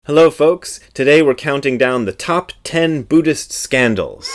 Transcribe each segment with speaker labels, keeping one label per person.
Speaker 1: Hello folks, today we're counting down the top 10 Buddhist scandals.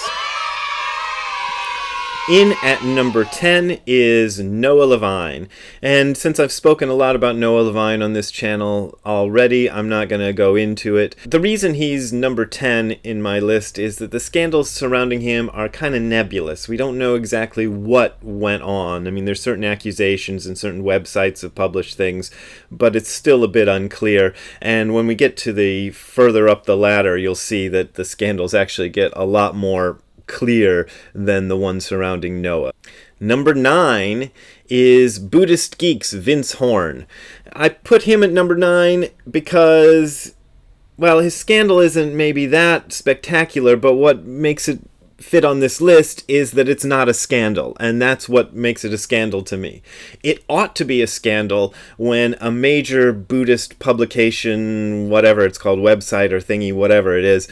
Speaker 1: In at number 10 is Noah Levine, and since I've spoken a lot about Noah Levine on this channel already, I'm not going to go into it. The reason he's number 10 in my list is that the scandals surrounding him are kind of nebulous. We don't know exactly what went on. I mean, there's certain accusations and certain websites have published things, but it's still a bit unclear, and when we get to the further up the ladder, you'll see that the scandals actually get a lot more clear than the one surrounding Noah. Number 9 is Buddhist Geeks Vince Horn. I put him at number 9 because, well, his scandal isn't maybe that spectacular, but what makes it fit on this list is that it's not a scandal, and that's what makes it a scandal to me. It ought to be a scandal when a major Buddhist publication, whatever it's called, website or thingy, whatever it is,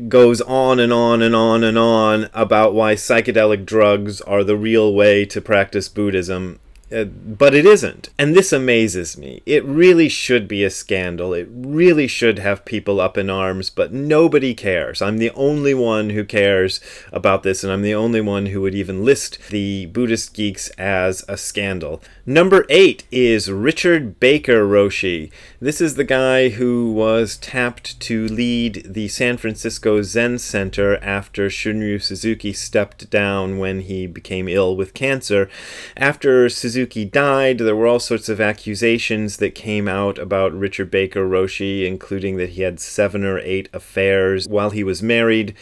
Speaker 1: goes on and on and on and on about why psychedelic drugs are the real way to practice Buddhism. But it isn't. And this amazes me. It really should be a scandal. It really should have people up in arms, but nobody cares. I'm the only one who cares about this, and I'm the only one who would even list the Buddhist Geeks as a scandal. Number 8 is Richard Baker Roshi. This is the guy who was tapped to lead the San Francisco Zen Center after Shunryu Suzuki stepped down when he became ill with cancer. After Suzuki died, there were all sorts of accusations that came out about Richard Baker Roshi, including that he had 7 or 8 affairs while he was married.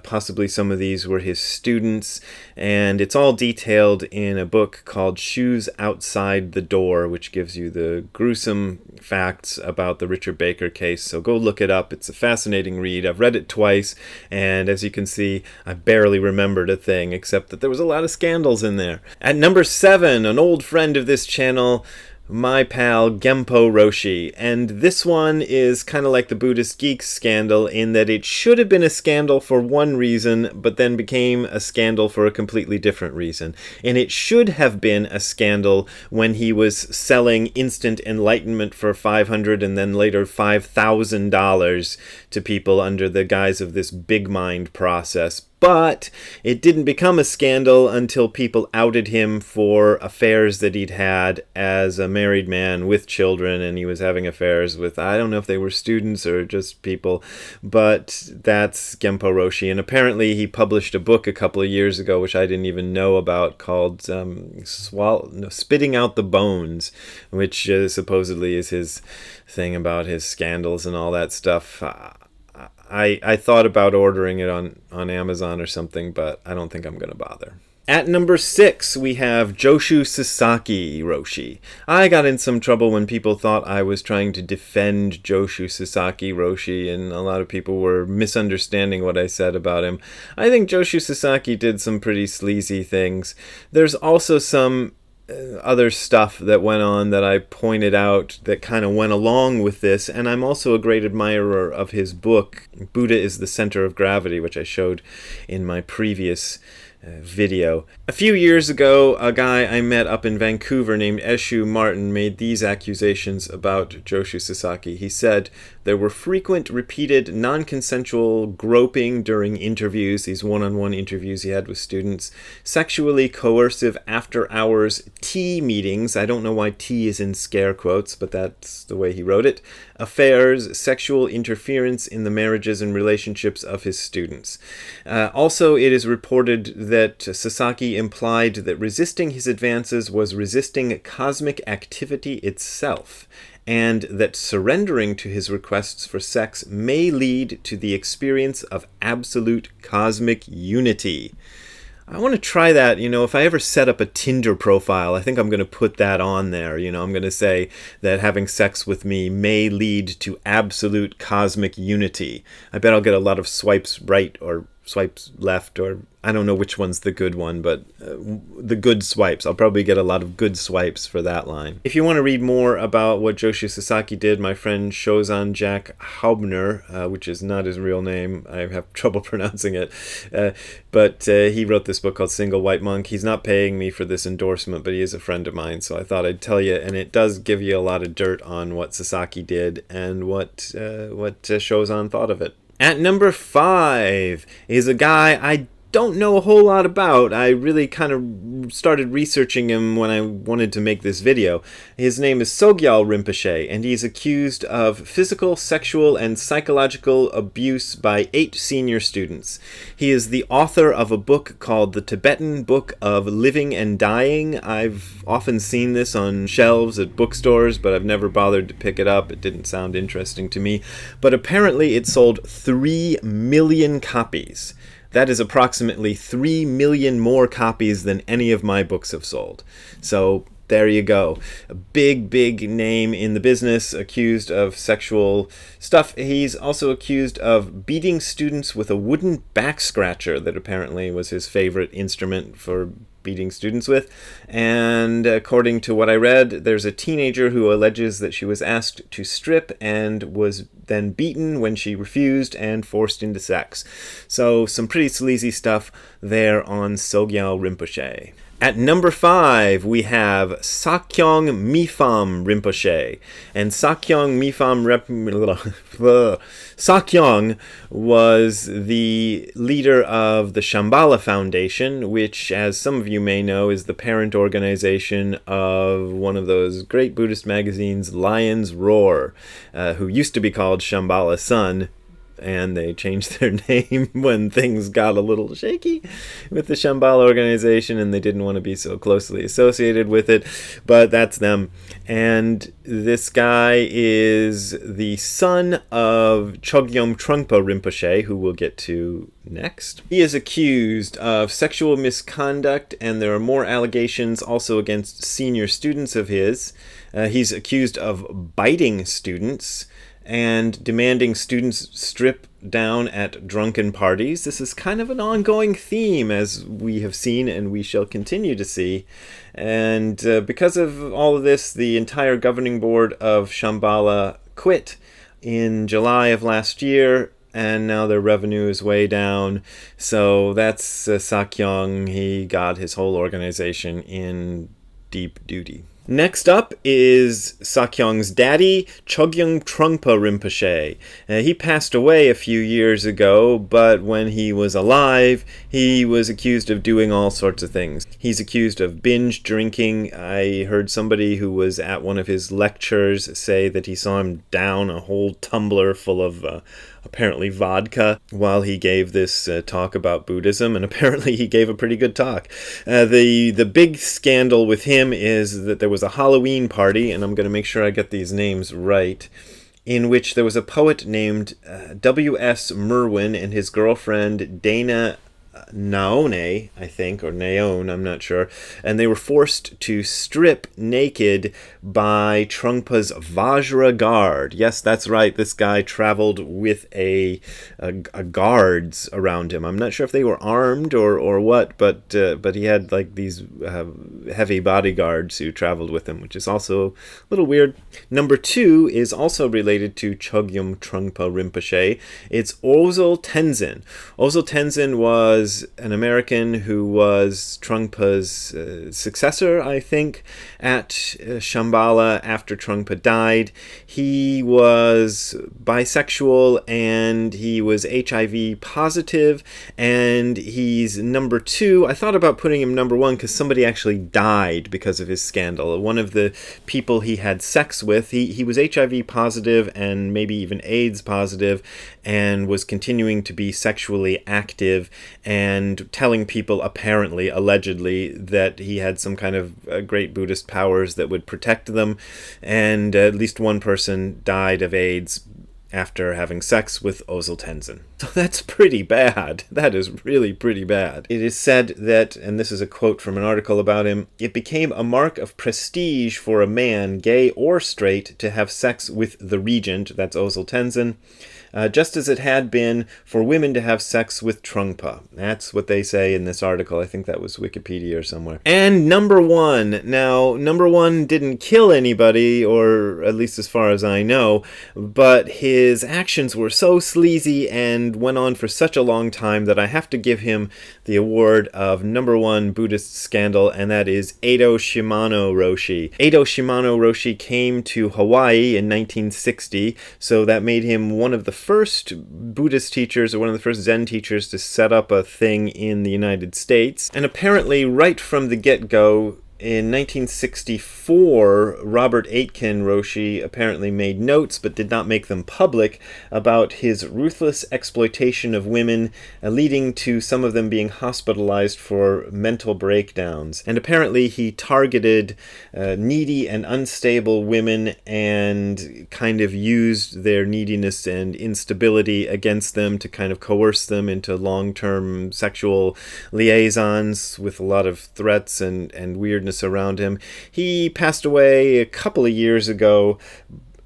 Speaker 1: Possibly some of these were his students, and it's all detailed in a book called Shoes Outside the Door, which gives you the gruesome facts about the Richard Baker case. So go look it up. It's a fascinating read. I've read it twice, and as you can see, I barely remembered a thing, except that there was a lot of scandals in there. At number 7, an old friend of this channel, my pal Genpo Roshi, and this one is kind of like the Buddhist Geeks scandal in that it should have been a scandal for one reason, but then became a scandal for a completely different reason. And it should have been a scandal when he was selling instant enlightenment for $500 and then later $5,000 to people under the guise of this big mind process. But it didn't become a scandal until people outed him for affairs that he'd had as a married man with children, and he was having affairs with, I don't know if they were students or just people, but that's Genpo Roshi. And apparently he published a book a couple of years ago, which I didn't even know about, called Spitting Out the Bones, which supposedly is his thing about his scandals and all that stuff. I thought about ordering it on Amazon or something, but I don't think I'm going to bother. At number 6, we have Joshu Sasaki Roshi. I got in some trouble when people thought I was trying to defend Joshu Sasaki Roshi, and a lot of people were misunderstanding what I said about him. I think Joshu Sasaki did some pretty sleazy things. There's also some other stuff that went on that I pointed out that kind of went along with this, and I'm also a great admirer of his book, Buddha is the Center of Gravity, which I showed in my previous video. A few years ago, a guy I met up in Vancouver named Eshu Martin made these accusations about Joshu Sasaki. He said there were frequent, repeated, non-consensual groping during interviews, these one-on-one interviews he had with students, sexually coercive after-hours tea meetings, I don't know why tea is in scare quotes, but that's the way he wrote it, affairs, sexual interference in the marriages and relationships of his students. Also, it is reported that Sasaki implied that resisting his advances was resisting cosmic activity itself, and that surrendering to his requests for sex may lead to the experience of absolute cosmic unity. I want to try that, if I ever set up a Tinder profile, I think I'm going to put that on there. I'm going to say that having sex with me may lead to absolute cosmic unity. I bet I'll get a lot of swipes right or swipes left, or I don't know which one's the good one, but the good swipes. I'll probably get a lot of good swipes for that line. If you want to read more about what Joshi Sasaki did, my friend Shozan Jack Haubner, which is not his real name, I have trouble pronouncing it, but he wrote this book called Single White Monk. He's not paying me for this endorsement, but he is a friend of mine, so I thought I'd tell you, and it does give you a lot of dirt on what Sasaki did and what Shozan thought of it. At number 5 is a guy I don't know a whole lot about. I really kind of started researching him when I wanted to make this video. His name is Sogyal Rinpoche, and he's accused of physical, sexual, and psychological abuse by 8 senior students. He is the author of a book called The Tibetan Book of Living and Dying. I've often seen this on shelves at bookstores, but I've never bothered to pick it up. It didn't sound interesting to me. But apparently it sold 3 million copies. That is approximately 3 million more copies than any of my books have sold. So there you go. A big, big name in the business, accused of sexual stuff. He's also accused of beating students with a wooden back scratcher that apparently was his favorite instrument for beating students with. And according to what I read, there's a teenager who alleges that she was asked to strip and was then beaten when she refused and forced into sex. So some pretty sleazy stuff there on Sogyal Rinpoche. At number 5, we have Sakyong Mipham Rinpoche. And Sakyong Mipham Sakyong was the leader of the Shambhala Foundation, which, as some of you may know, is the parent organization of one of those great Buddhist magazines, Lion's Roar, who used to be called Shambhala Sun, and they changed their name when things got a little shaky with the Shambhala organization, and they didn't want to be so closely associated with it, but that's them. And this guy is the son of Chogyam Trungpa Rinpoche, who we'll get to next. He is accused of sexual misconduct, and there are more allegations also against senior students of his. He's accused of biting students and demanding students strip down at drunken parties. This is kind of an ongoing theme, as we have seen and we shall continue to see. And because of all of this, the entire governing board of Shambhala quit in July of last year, and now their revenue is way down. So that's Sakyong. He got his whole organization in deep duty. Next up is Sakyong's daddy, Chogyam Trungpa Rinpoche. He passed away a few years ago, but when he was alive, he was accused of doing all sorts of things. He's accused of binge drinking. I heard somebody who was at one of his lectures say that he saw him down a whole tumbler full of apparently vodka while he gave this talk about Buddhism, and apparently he gave a pretty good talk. The big scandal with him is that there was a Halloween party, and I'm going to make sure I get these names right, in which there was a poet named W.S. Merwin and his girlfriend Dana Naone, I think, or Naone, I'm not sure, and they were forced to strip naked by Trungpa's Vajra guard. Yes, that's right, this guy traveled with a guards around him. I'm not sure if they were armed or what, but he had like these heavy bodyguards who traveled with him, which is also a little weird. Number 2 is also related to Chogyam Trungpa Rinpoche. It's Ozel Tenzin. Ozel Tenzin was an American who was Trungpa's successor, I think, at Shambhala after Trungpa died. He was bisexual and he was HIV positive, and he's number 2. I thought about putting him number 1 because somebody actually died because of his scandal. One of the people he had sex with, he was HIV positive and maybe even AIDS positive, and was continuing to be sexually active and telling people, apparently, allegedly, that he had some kind of great Buddhist powers that would protect them. And at least one person died of AIDS after having sex with Ozel Tenzin. So that's pretty bad. That is really pretty bad. It is said that, and this is a quote from an article about him, it became a mark of prestige for a man, gay or straight, to have sex with the regent, that's Ozel Tenzin, just as it had been for women to have sex with Trungpa. That's what they say in this article. I think that was Wikipedia or somewhere. And number one. Now, number one didn't kill anybody, or at least as far as I know, but his actions were so sleazy and went on for such a long time that I have to give him the award of number one Buddhist scandal, and that is Edo Shimano Roshi. Edo Shimano Roshi came to Hawaii in 1960, so that made him one of the first Buddhist teachers, or one of the first Zen teachers, to set up a thing in the United States. And apparently, right from the get-go, in 1964, Robert Aitken Roshi apparently made notes, but did not make them public, about his ruthless exploitation of women, leading to some of them being hospitalized for mental breakdowns. And apparently he targeted needy and unstable women and kind of used their neediness and instability against them to kind of coerce them into long-term sexual liaisons with a lot of threats and weirdness around him. He passed away a couple of years ago,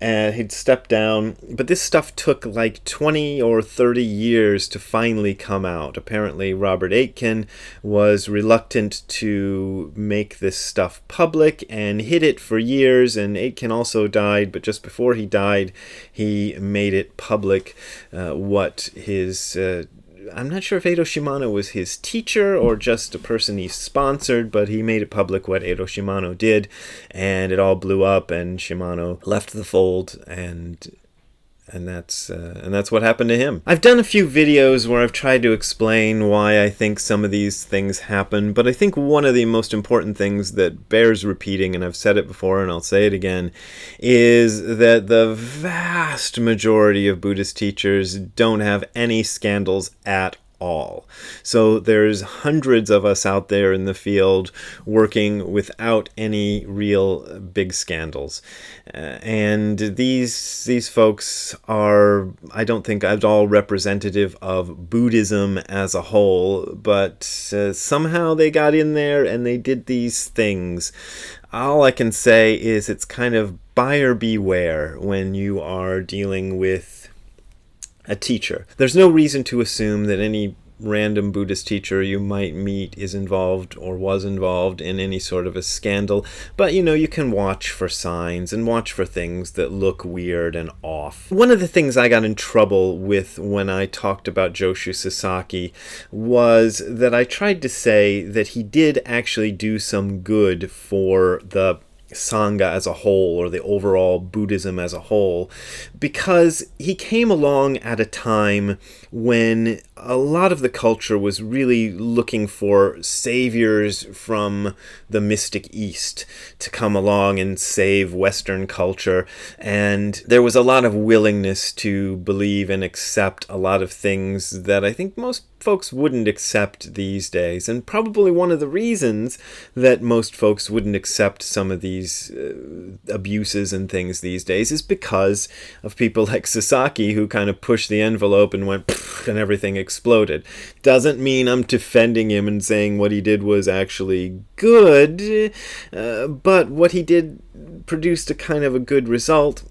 Speaker 1: and he'd stepped down, but this stuff took like 20 or 30 years to finally come out. Apparently Robert Aitken was reluctant to make this stuff public and hid it for years, and Aitken also died, but just before he died he made it public what his I'm not sure if Edo Shimano was his teacher or just a person he sponsored, but he made it public what Edo Shimano did, and it all blew up, and Shimano left the fold, and that's what happened to him. I've done a few videos where I've tried to explain why I think some of these things happen, but I think one of the most important things that bears repeating, and I've said it before and I'll say it again, is that the vast majority of Buddhist teachers don't have any scandals at all. So there's hundreds of us out there in the field working without any real big scandals. And these folks are, I don't think, at all representative of Buddhism as a whole, but somehow they got in there and they did these things. All I can say is it's kind of buyer beware when you are dealing with a teacher. There's no reason to assume that any random Buddhist teacher you might meet is involved or was involved in any sort of a scandal, but you can watch for signs and watch for things that look weird and off. One of the things I got in trouble with when I talked about Joshu Sasaki was that I tried to say that he did actually do some good for the Sangha as a whole, or the overall Buddhism as a whole, because he came along at a time when a lot of the culture was really looking for saviors from the mystic East to come along and save Western culture, and there was a lot of willingness to believe and accept a lot of things that I think most folks wouldn't accept these days. And probably one of the reasons that most folks wouldn't accept some of these abuses and things these days is because of people like Sasaki, who kind of pushed the envelope and went and everything exploded. Doesn't mean I'm defending him and saying what he did was actually good, but what he did produced a kind of a good result.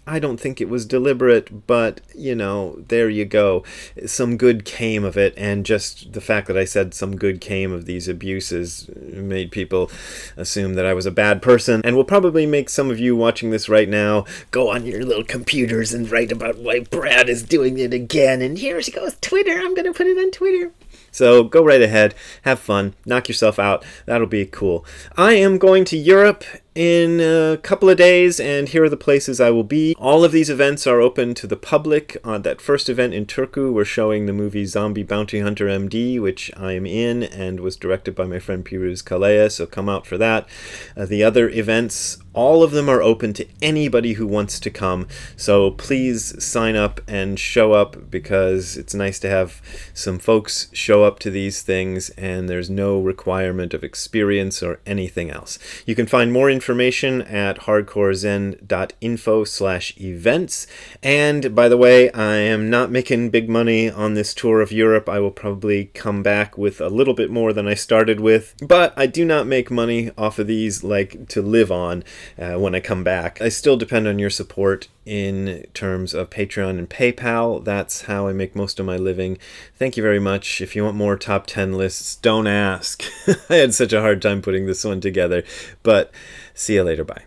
Speaker 1: I don't think it was deliberate, but, there you go. Some good came of it, and just the fact that I said some good came of these abuses made people assume that I was a bad person, and will probably make some of you watching this right now go on your little computers and write about why Brad is doing it again, and here she goes, Twitter, I'm going to put it on Twitter. So go right ahead, have fun, knock yourself out, that'll be cool. I am going to Europe in a couple of days, and here are the places I will be. All of these events are open to the public. On that first event in Turku, we're showing the movie Zombie Bounty Hunter MD, which I am in and was directed by my friend Piruz Kalea, so come out for that. The other events, all of them are open to anybody who wants to come, so please sign up and show up, because it's nice to have some folks show up to these things, and there's no requirement of experience or anything else. You can find more information information at hardcorezen.info/events. And by the way, I am not making big money on this tour of Europe. I will probably come back with a little bit more than I started with, but I do not make money off of these like to live on when I come back. I still depend on your support in terms of Patreon and PayPal. That's how I make most of my living. Thank you very much. If you want more top 10 lists, don't ask. I had such a hard time putting this one together, but see you later. Bye.